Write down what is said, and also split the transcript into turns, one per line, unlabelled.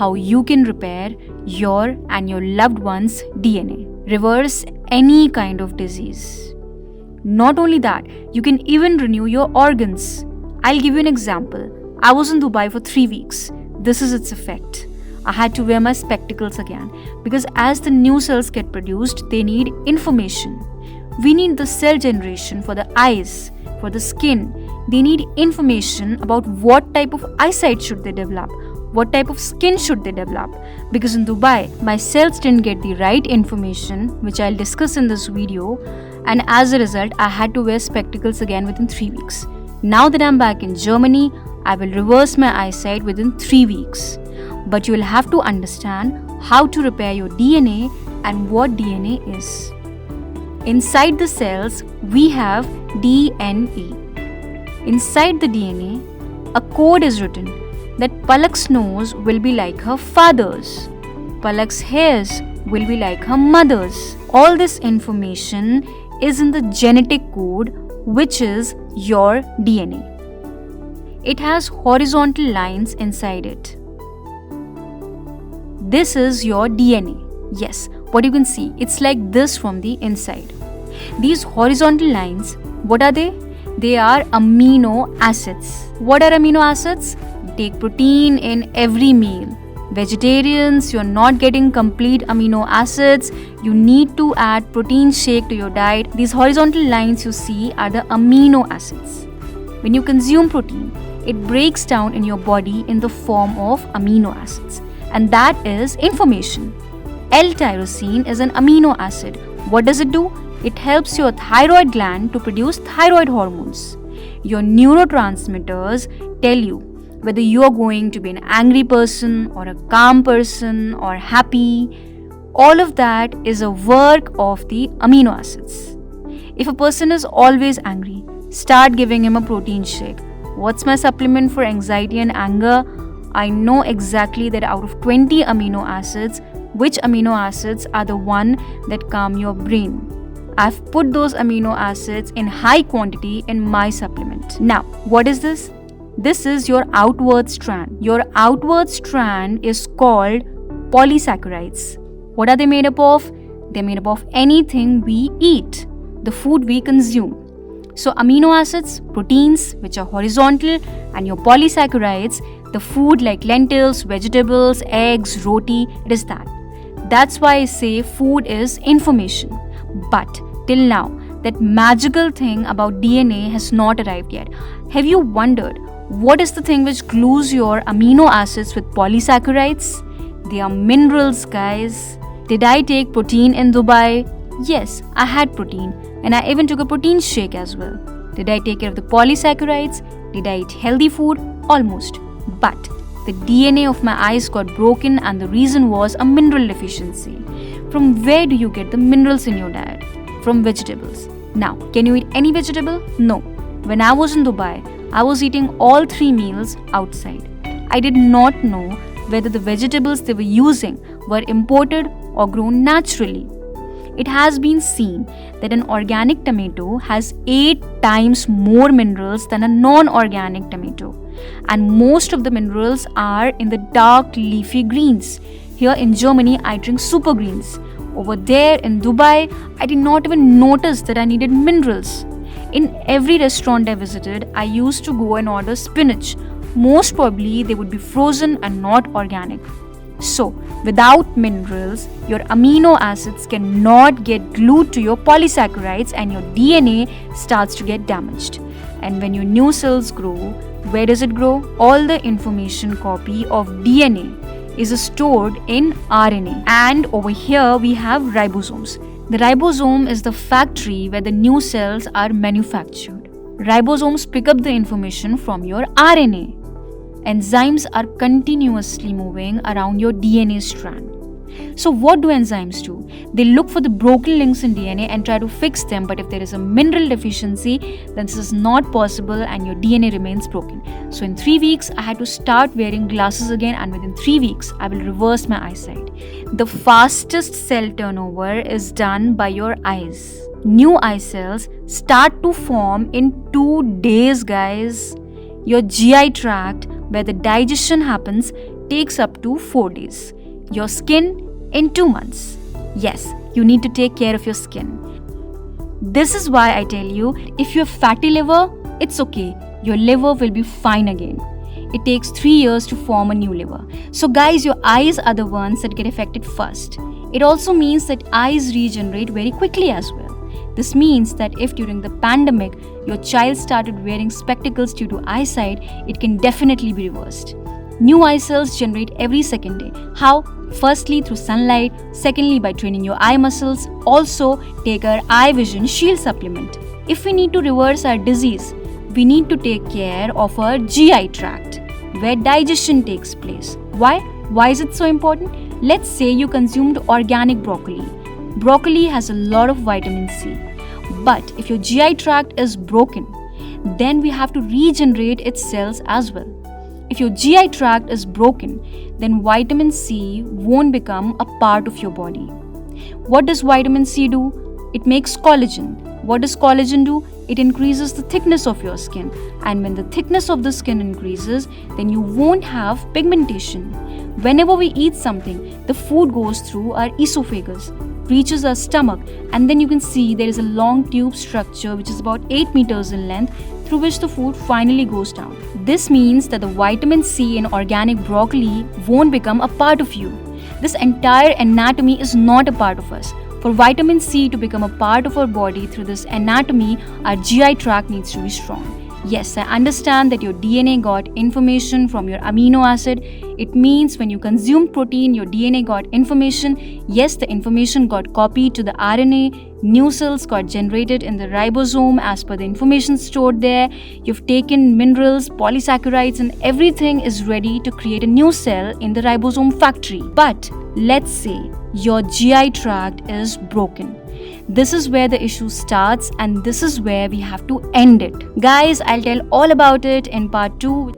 how you can repair your and your loved one's DNA, reverse any kind of disease. Not only that, you can even renew your organs. I'll give you an example. I was in Dubai for 3 weeks. This is its effect. I had to wear my spectacles again because as the new cells get produced, they need information. We need the cell generation for the eyes, for the skin. They need information about what type of eyesight should they develop, what type of skin should they develop. Because in Dubai, my cells didn't get the right information, which I'll discuss in this video, and as a result, I had to wear spectacles again within 3 weeks. Now that I'm back in Germany, I will reverse my eyesight within 3 weeks. But you will have to understand how to repair your DNA and what DNA is. Inside the cells, we have DNA. Inside the DNA, a code is written that Palak's nose will be like her father's. Palak's hairs will be like her mother's. All this information is in the genetic code, which is your DNA. It has horizontal lines inside it. This is your DNA. Yes, what you can see, it's like this from the inside. These horizontal lines, what are they? They are amino acids. What are amino acids? Take protein in every meal. Vegetarians, you're not getting complete amino acids. You need to add protein shake to your diet. These horizontal lines you see are the amino acids. When you consume protein, it breaks down in your body in the form of amino acids. And that is information. L-tyrosine is an amino acid. What does it do? It helps your thyroid gland to produce thyroid hormones. Your neurotransmitters tell you whether you are going to be an angry person or a calm person or happy. All of that is a work of the amino acids. If a person is always angry, start giving him a protein shake. What's my supplement for anxiety and anger? I know exactly that out of 20 amino acids, which amino acids are the one that calm your brain. I've put those amino acids in high quantity in my supplement. Now, what is this? This is your outward strand. Your outward strand is called polysaccharides. What are they made up of? They're made up of anything we eat, the food we consume. So amino acids, proteins, which are horizontal, and your polysaccharides, the food like lentils, vegetables, eggs, roti, it is that. That's why I say food is information. But till now, that magical thing about DNA has not arrived yet. Have you wondered what is the thing which glues your amino acids with polysaccharides? They are minerals, guys. Did I take protein in Dubai? Yes, I had protein, and I even took a protein shake as well. Did I take care of the polysaccharides? Did I eat healthy food? Almost. But the DNA of my eyes got broken, and the reason was a mineral deficiency. From where do you get the minerals in your diet? From vegetables. Now, can you eat any vegetable? No. When I was in Dubai, I was eating all 3 meals outside. I did not know whether the vegetables they were using were imported or grown naturally. It has been seen that an organic tomato has 8 times more minerals than a non-organic tomato. And most of the minerals are in the dark leafy greens. Here in Germany, I drink super greens. Over there in Dubai, I did not even notice that I needed minerals. In every restaurant I visited, I used to go and order spinach. Most probably, they would be frozen and not organic. So, without minerals, your amino acids cannot get glued to your polysaccharides and your DNA starts to get damaged. And when your new cells grow, where does it grow? All the information copy of DNA is stored in RNA. And over here we have ribosomes. The ribosome is the factory where the new cells are manufactured. Ribosomes pick up the information from your RNA. Enzymes are continuously moving around your DNA strand. So what do enzymes do? They look for the broken links in DNA and try to fix them, but if there is a mineral deficiency, then this is not possible and your DNA remains broken. So in 3 weeks, I had to start wearing glasses again, and within 3 weeks, I will reverse my eyesight. The fastest cell turnover is done by your eyes. New eye cells start to form in 2 days, guys. Your GI tract, where the digestion happens, takes up to 4 days. Your skin in 2 months. Yes, you need to take care of your skin. This is why I tell you, if you have fatty liver, it's okay. Your liver will be fine again. It takes 3 years to form a new liver. So guys, your eyes are the ones that get affected first. It also means that eyes regenerate very quickly as well. This means that if during the pandemic your child started wearing spectacles due to eyesight, it can definitely be reversed. New eye cells generate every second day. How? Firstly, through sunlight. Secondly, by training your eye muscles. Also, take our eye vision shield supplement. If we need to reverse our disease, we need to take care of our GI tract, where digestion takes place. Why? Why is it so important? Let's say you consumed organic broccoli. Broccoli has a lot of vitamin C. But if your GI tract is broken, then we have to regenerate its cells as well. If your GI tract is broken, then vitamin C won't become a part of your body. What does vitamin C do? It makes collagen. What does collagen do? It increases the thickness of your skin. And when the thickness of the skin increases, then you won't have pigmentation. Whenever we eat something, the food goes through our esophagus, reaches our stomach, and then you can see there is a long tube structure which is about 8 meters in length, through which the food finally goes down. This means that the vitamin C in organic broccoli won't become a part of you. This entire anatomy is not a part of us. For vitamin C to become a part of our body through this anatomy, our GI tract needs to be strong. Yes, I understand that your DNA got information from your amino acid. It means when you consumed protein, your DNA got information. Yes, the information got copied to the RNA. New cells got generated in the ribosome as per the information stored there. You've taken minerals, polysaccharides, and everything is ready to create a new cell in the ribosome factory. But let's say your GI tract is broken. This is where the issue starts, and this is where we have to end it. Guys, I'll tell all about it in part 2.